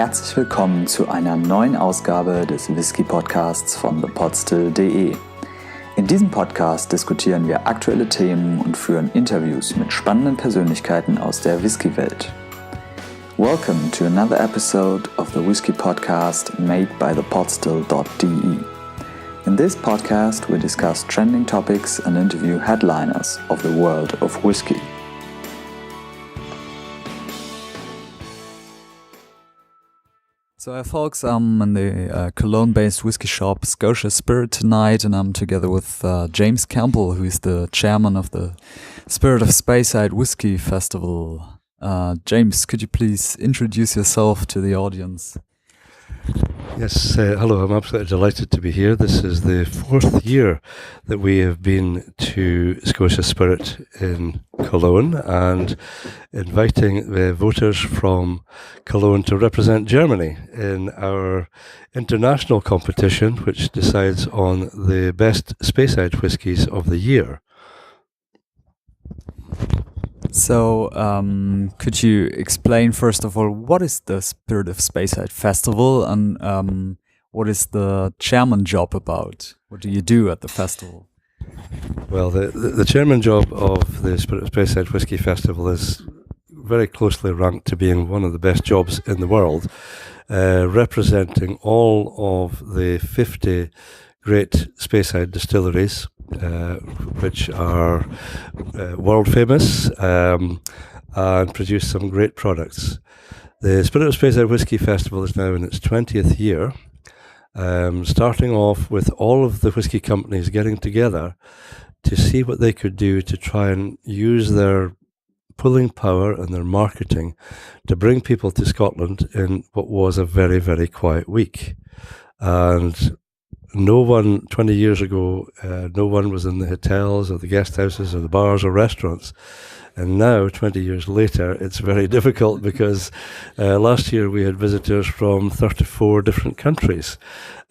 Herzlich willkommen zu einer neuen Ausgabe des Whisky-Podcasts von thepodstill.de. In diesem Podcast diskutieren wir aktuelle Themen und führen Interviews mit spannenden Persönlichkeiten aus der Whisky-Welt. Welcome to another episode of the Whisky Podcast made by thepodstill.de. In this podcast, we discuss trending topics and interview headliners of the world of whisky. So hi folks, I'm in the Cologne-based whiskey shop Scotia Spirit tonight, and I'm together with James Campbell, who is the chairman of the Spirit of Speyside Whisky Festival. James, could you please introduce yourself to the audience? Yes, hello, I'm absolutely delighted to be here. This is the fourth year that we have been to Scotia Spirit in Cologne and inviting the voters from Cologne to represent Germany in our international competition, which decides on the best Speyside whiskies of the year. So, could you explain, first of all, what is the Spirit of Speyside Festival and what is the chairman job about? What do you do at the festival? Well, the chairman job of the Spirit of Speyside Whisky Festival is very closely ranked to being one of the best jobs in the world, representing all of the 50 great Speyside distilleries, which are world famous and produce some great products. The Spirit of Speyside Whisky Festival is now in its 20th year, starting off with all of the whisky companies getting together to see what they could do to try and use their pulling power and their marketing to bring people to Scotland in what was a very, very quiet week. And no one, 20 years ago, no one was in the hotels or the guest houses or the bars or restaurants. And now, 20 years later, it's very difficult because last year we had visitors from 34 different countries,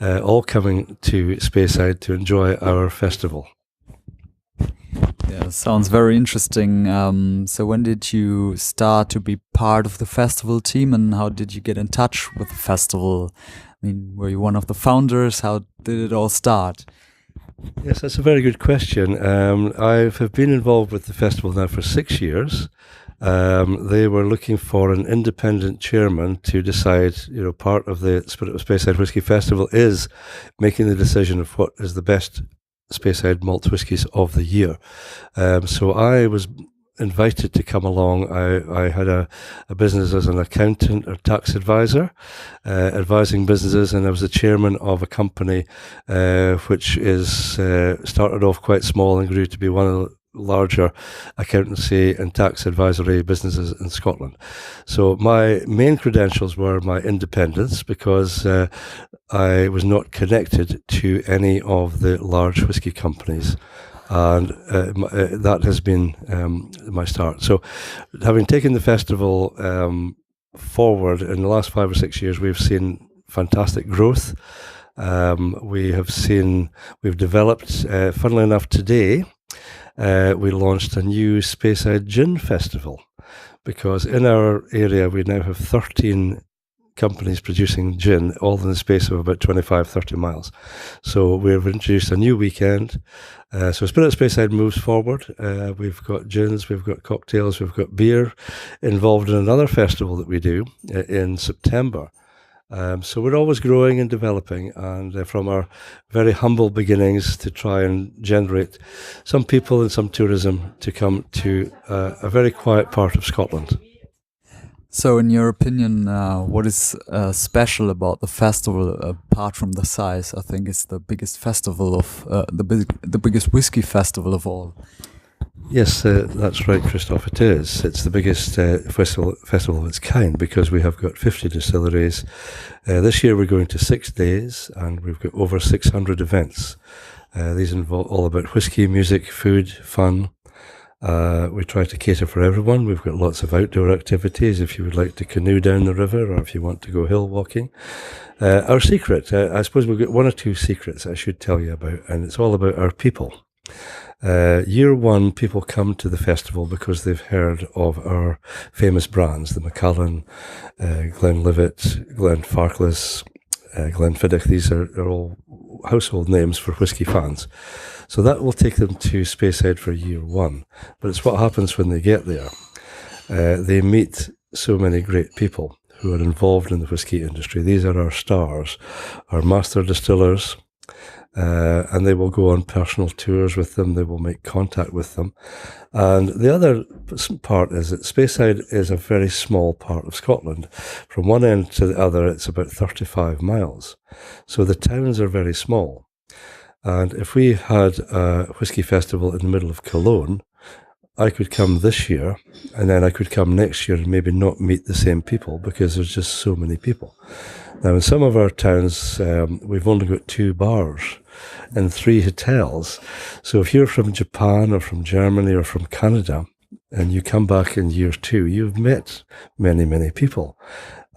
all coming to Speyside to enjoy our festival. Yeah, sounds very interesting. So when did you start to be part of the festival team, and how did you get in touch with the festival? I mean, were you one of the founders? How did it all start? Yes, that's a very good question. I have been involved with the festival now for 6 years. They were looking for an independent chairman to decide, part of the Spirit of Speyside Whisky Festival is making the decision of what is the best Speyside malt whiskies of the year. So I was invited to come along. I had a business as an accountant or tax advisor, advising businesses, and I was the chairman of a company which is started off quite small and grew to be one of the larger accountancy and tax advisory businesses in Scotland. So my main credentials were my independence, because I was not connected to any of the large whisky companies. And that has been my start. So having taken the festival forward in the last 5 or 6 years, we've seen fantastic growth. We've developed, funnily enough, today, we launched a new Speyside Gin Festival, because in our area we now have 13 companies producing gin, all in the space of about 25-30 miles. So we've introduced a new weekend. So Spirit of Speyside moves forward. We've got gins, we've got cocktails, we've got beer involved in another festival that we do in September. So we're always growing and developing, and from our very humble beginnings to try and generate some people and some tourism to come to a very quiet part of Scotland. So in your opinion, what is special about the festival apart from the size? I think it's the biggest festival of the biggest whiskey festival of all. Yes, that's right, Christoph. It is. It's the biggest festival of its kind, because we have got 50 distilleries. This year we're going to 6 days, and we've got over 600 events. These involve all about whiskey, music, food, fun. We try to cater for everyone. We've got lots of outdoor activities if you would like to canoe down the river, or if you want to go hill walking. Our secret, I suppose we've got 1 or 2 secrets I should tell you about, and it's all about our people. Year one, people come to the festival because they've heard of our famous brands, the Macallan, Glenlivet, Glenfarclas, Glenfiddich. These are all household names for whisky fans. So that will take them to Speyside for year one. But it's what happens when they get there. They meet so many great people who are involved in the whisky industry. These are our stars, our master distillers, and they will go on personal tours with them. They will make contact with them. And the other part is that Speyside is a very small part of Scotland. From one end to the other, it's about 35 miles. So the towns are very small. And if we had a whisky festival in the middle of Cologne, I could come this year, and then I could come next year and maybe not meet the same people because there's just so many people. Now, in some of our towns, we've only got 2 bars and 3 hotels. So if you're from Japan or from Germany or from Canada, and you come back in year 2, you've met many, many people.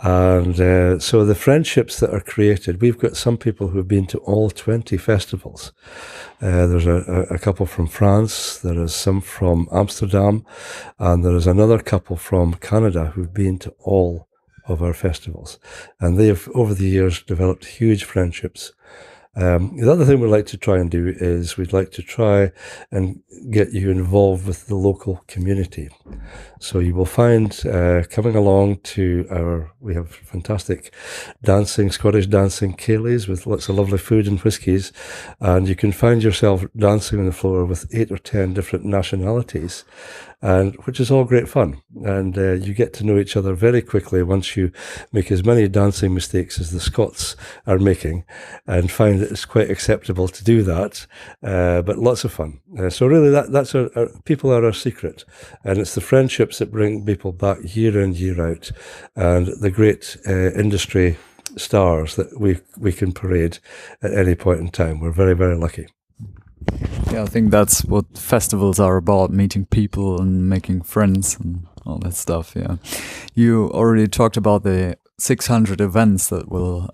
And so the friendships that are created, we've got some people who have been to all 20 festivals. There's a couple from France, there is some from Amsterdam, and there is another couple from Canada who've been to all of our festivals. And they have, over the years, developed huge friendships. The other thing we'd like to try and do is we'd like to try and get you involved with the local community. So you will find coming along to we have fantastic dancing, Scottish dancing ceilidhs with lots of lovely food and whiskies, and you can find yourself dancing on the floor with 8 or 10 different nationalities, and which is all great fun. And you get to know each other very quickly once you make as many dancing mistakes as the Scots are making, and find that it's quite acceptable to do that, but lots of fun. So really that's our people are our secret, and it's the friendships that bring people back year in, year out, and the great industry stars that we can parade at any point in time. We're very, very lucky. Yeah, I think that's what festivals are about, meeting people and making friends and all that stuff, yeah. You already talked about the 600 events that will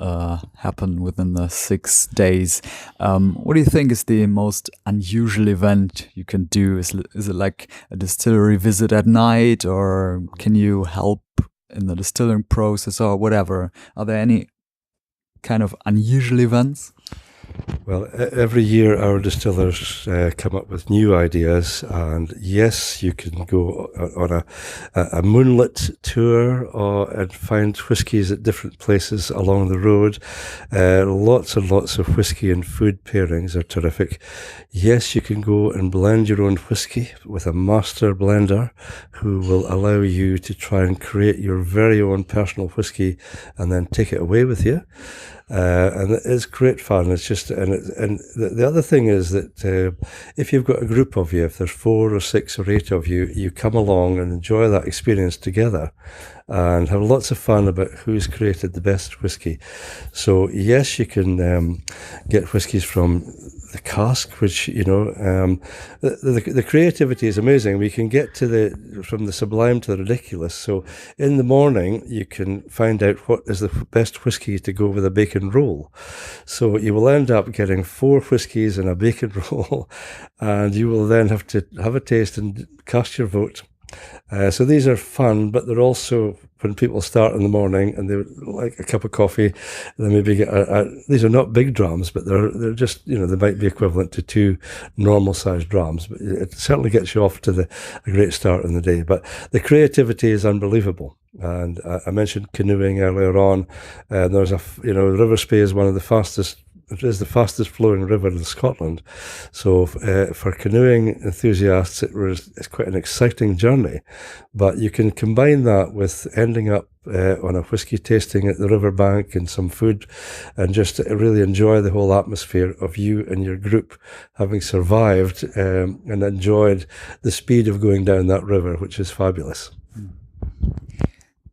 happen within the 6 days. What do you think is the most unusual event you can do? Is it like a distillery visit at night, or can you help in the distilling process or whatever? Are there any kind of unusual events? Well, every year our distillers come up with new ideas, and yes, you can go on a moonlit tour and find whiskies at different places along the road. Lots and lots of whisky and food pairings are terrific. Yes, you can go and blend your own whisky with a master blender who will allow you to try and create your very own personal whisky and then take it away with you. And it's great fun. It's just, and the other thing is that if you've got a group of you, if there's 4 or 6 or 8 of you, you come along and enjoy that experience together and have lots of fun about who's created the best whisky. So yes, you can get whiskies from the cask, which, you know, the creativity is amazing. We can get to from the sublime to the ridiculous. So in the morning, you can find out what is the best whisky to go with a bacon roll. So you will end up getting 4 whiskies and a bacon roll, and you will then have to have a taste and cast your vote. So these are fun, but they're also, when people start in the morning and they like a cup of coffee, they maybe get these are not big drams, but they're just, you know, they might be equivalent to 2 normal sized drams, but it certainly gets you off to a great start in the day. But the creativity is unbelievable. And I mentioned canoeing earlier on. There's River Spey is one of the fastest. It is the fastest flowing river in Scotland. So for canoeing enthusiasts, it's quite an exciting journey. But you can combine that with ending up on a whisky tasting at the riverbank and some food, and just really enjoy the whole atmosphere of you and your group having survived and enjoyed the speed of going down that river, which is fabulous.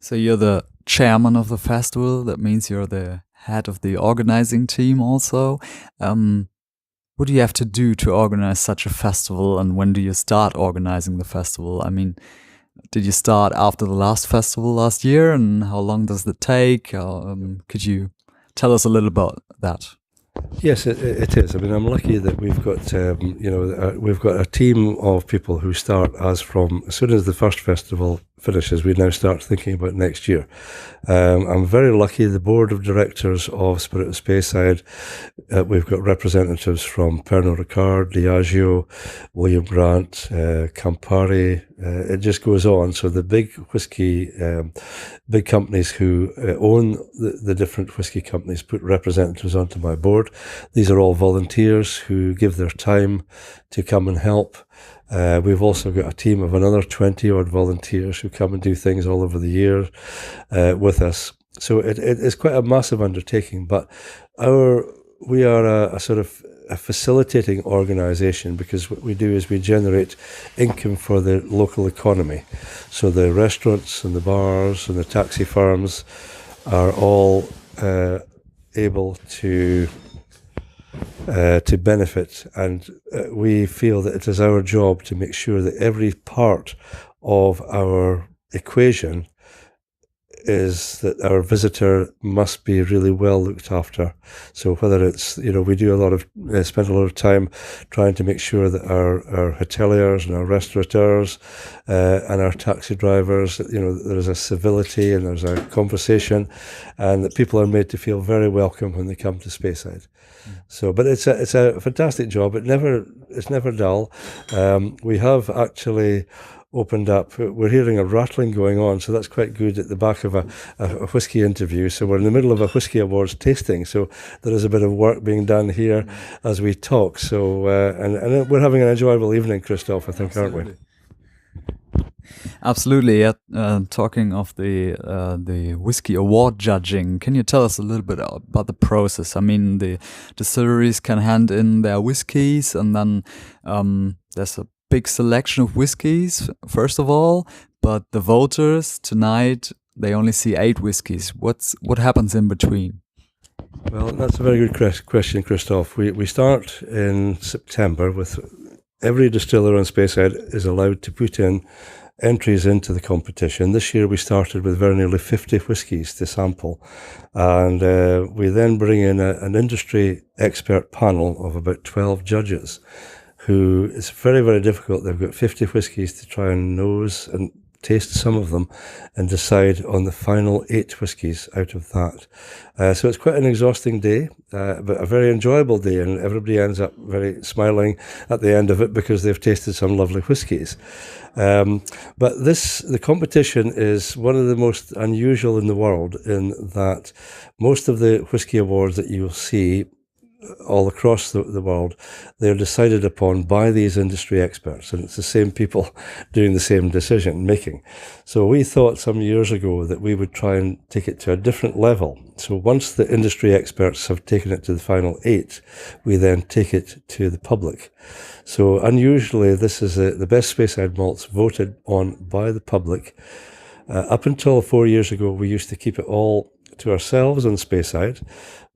So you're the chairman of the festival. That means you're the head of the organizing team also. What do you have to do to organize such a festival, and when do you start organizing the festival? I mean, did you start after the last festival last year, and how long does it take? Could you tell us a little about that? Yes, it is. I mean, I'm lucky that we've got, we've got a team of people who start as soon as the first festival finishes, we now start thinking about next year. I'm very lucky. The board of directors of Spirit of Speyside, we've got representatives from Pernod Ricard, Diageo, William Grant, Campari. It just goes on. So the big whiskey, big companies who own the different whiskey companies put representatives onto my board. These are all volunteers who give their time to come and help. We've also got a team of another 20 odd volunteers who come and do things all over the year with us. So it is quite a massive undertaking, but we are a sort of a facilitating organisation, because what we do is we generate income for the local economy. So the restaurants and the bars and the taxi firms are all able to benefit, and we feel that it is our job to make sure that every part of our equation is that our visitor must be really well looked after. So whether it's, we do spend a lot of time trying to make sure that our hoteliers and our restaurateurs and our taxi drivers, there's a civility and there's a conversation, and that people are made to feel very welcome when they come to Speyside. So, but it's a fantastic job. It's never dull. We have actually opened up. We're hearing a rattling going on, so that's quite good at the back of a whisky interview. So we're in the middle of a Whisky Awards tasting, so there is a bit of work being done here as we talk. So and we're having an enjoyable evening, Christoph, I think, Absolutely. Aren't we? Absolutely. Yeah. Talking of the Whisky Award Judging, can you tell us a little bit about the process? I mean, the distilleries can hand in their whiskies, and then there's a big selection of whiskies, first of all, but the voters tonight, they only see 8 whiskies. What happens in between? Well, that's a very good question, Christoph. We start in September with every distiller on Speyside is allowed to put in entries into the competition. This year we started with very nearly 50 whiskies to sample, and we then bring in an industry expert panel of about 12 judges, who is very, very difficult. They've got 50 whiskies to try and nose and taste some of them and decide on the final 8 whiskies out of that. So it's quite an exhausting day, but a very enjoyable day, and everybody ends up very smiling at the end of it because they've tasted some lovely whiskies. But the competition is one of the most unusual in the world, in that most of the whisky awards that you'll see all across the world, they're decided upon by these industry experts, and it's the same people doing the same decision making. So we thought some years ago that we would try and take it to a different level. So once the industry experts have taken it to the final 8, we then take it to the public. So unusually, this is the best Speyside malts voted on by the public. Up until 4 years ago, we used to keep it all to ourselves on Speyside,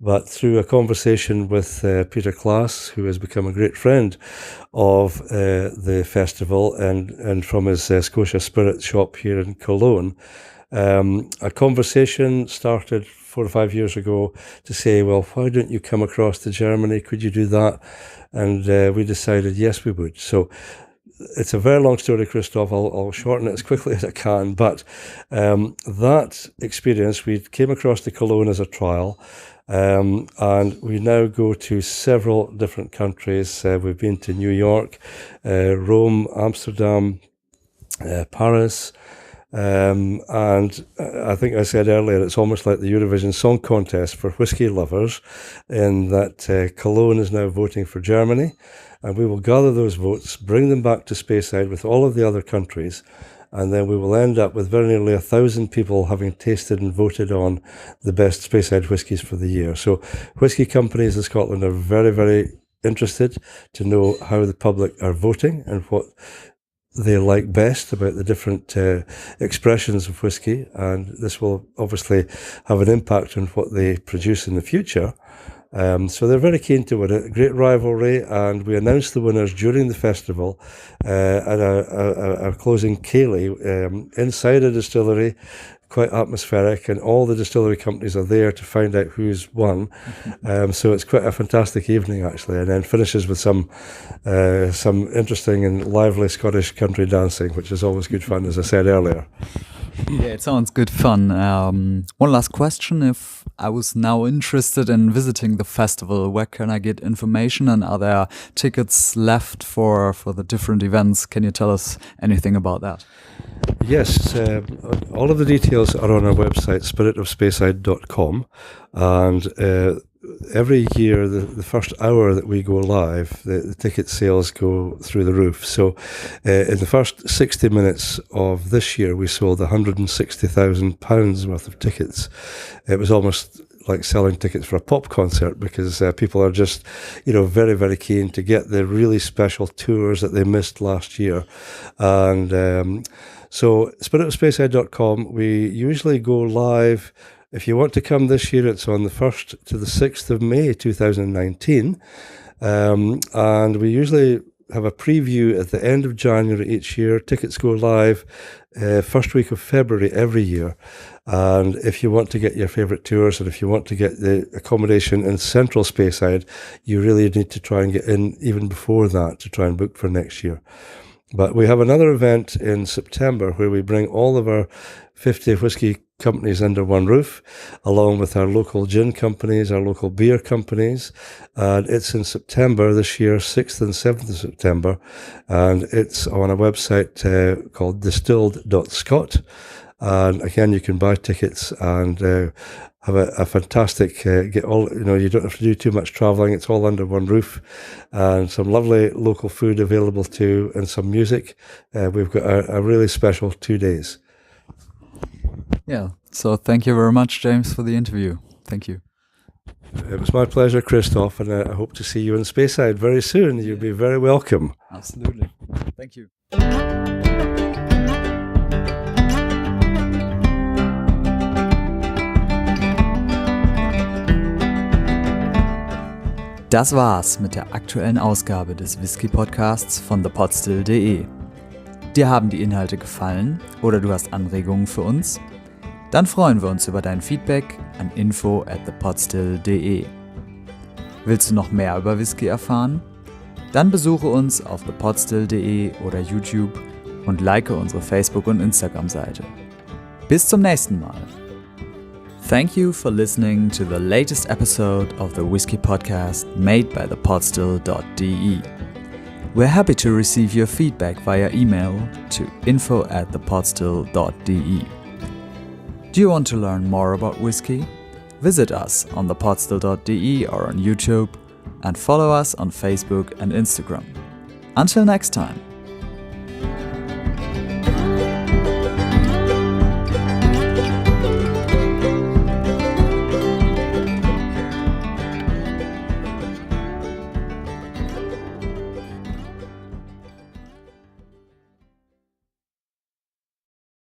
but through a conversation with Peter Klaas, who has become a great friend of the festival and from his Scotia Spirit shop here in Cologne, a conversation started 4 or 5 years ago to say, well, why don't you come across to Germany? Could you do that? And we decided, yes, we would. So it's a very long story, Christoph. I'll shorten it as quickly as I can. But that experience, we came across to Cologne as a trial, and we now go to several different countries. We've been to New York, Rome, Amsterdam, Paris, and I think I said earlier, it's almost like the Eurovision Song Contest for whiskey lovers, in that Cologne is now voting for Germany. And we will gather those votes, bring them back to Speyside with all of the other countries, and then we will end up with very nearly 1,000 people having tasted and voted on the best Speyside whiskies for the year. So whisky companies in Scotland are very, very interested to know how the public are voting and what they like best about the different expressions of whisky, and this will obviously have an impact on what they produce in the future. So they're very keen to win it. Great rivalry, and we announced the winners during the festival at our closing ceilidh inside a distillery, quite atmospheric, and all the distillery companies are there to find out who's won. So it's quite a fantastic evening, actually, and then finishes with some interesting and lively Scottish country dancing, which is always good fun, as I said earlier. Yeah, it sounds good fun. One last question. If I was now interested in visiting the festival, where can I get information, and are there tickets left for the different events? Can you tell us anything about that? Yes, all of the details are on our website, spiritofspeyside.com, and every year, the first hour that we go live, the ticket sales go through the roof. So in the first 60 minutes of this year, we sold £160,000 worth of tickets. It was almost like selling tickets for a pop concert, because people are just, very, very keen to get the really special tours that they missed last year. And so spiritofspeyside.com, we usually go live. If you want to come this year, it's on the 1st to the 6th of May 2019. And we usually have a preview at the end of January each year. Tickets go live first week of February every year. And if you want to get your favourite tours, and if you want to get the accommodation in central Speyside, you really need to try and get in even before that to try and book for next year. But we have another event in September where we bring all of our 50 whisky companies under one roof, along with our local gin companies, our local beer companies. And it's in September this year, 6th and 7th of September. And it's on a website called distilled.scot. And again, you can buy tickets and have a fantastic, get all, you don't have to do too much traveling. It's all under one roof, and some lovely local food available too, and some music. We've got a really special 2 days. Yeah, so thank you very much, James, for the interview. Thank you. It was my pleasure, Christoph, and I hope to see you in Speyside very soon. You'll be very welcome. Absolutely. Thank you. Das war's mit der aktuellen Ausgabe des Whisky-Podcasts von thepodstill.de. Dir haben die Inhalte gefallen oder du hast Anregungen für uns? Dann freuen wir uns über dein Feedback an info@thepodstill.de. Willst du noch mehr über Whisky erfahren? Dann besuche uns auf thepodstill.de oder YouTube und like unsere Facebook- und Instagram-Seite. Bis zum nächsten Mal. Thank you for listening to the latest episode of the Whisky Podcast made by thepodstill.de. We're happy to receive your feedback via email to info@thepodstill.de. Do you want to learn more about whiskey? Visit us on thepodstill.de or on YouTube, and follow us on Facebook and Instagram. Until next time.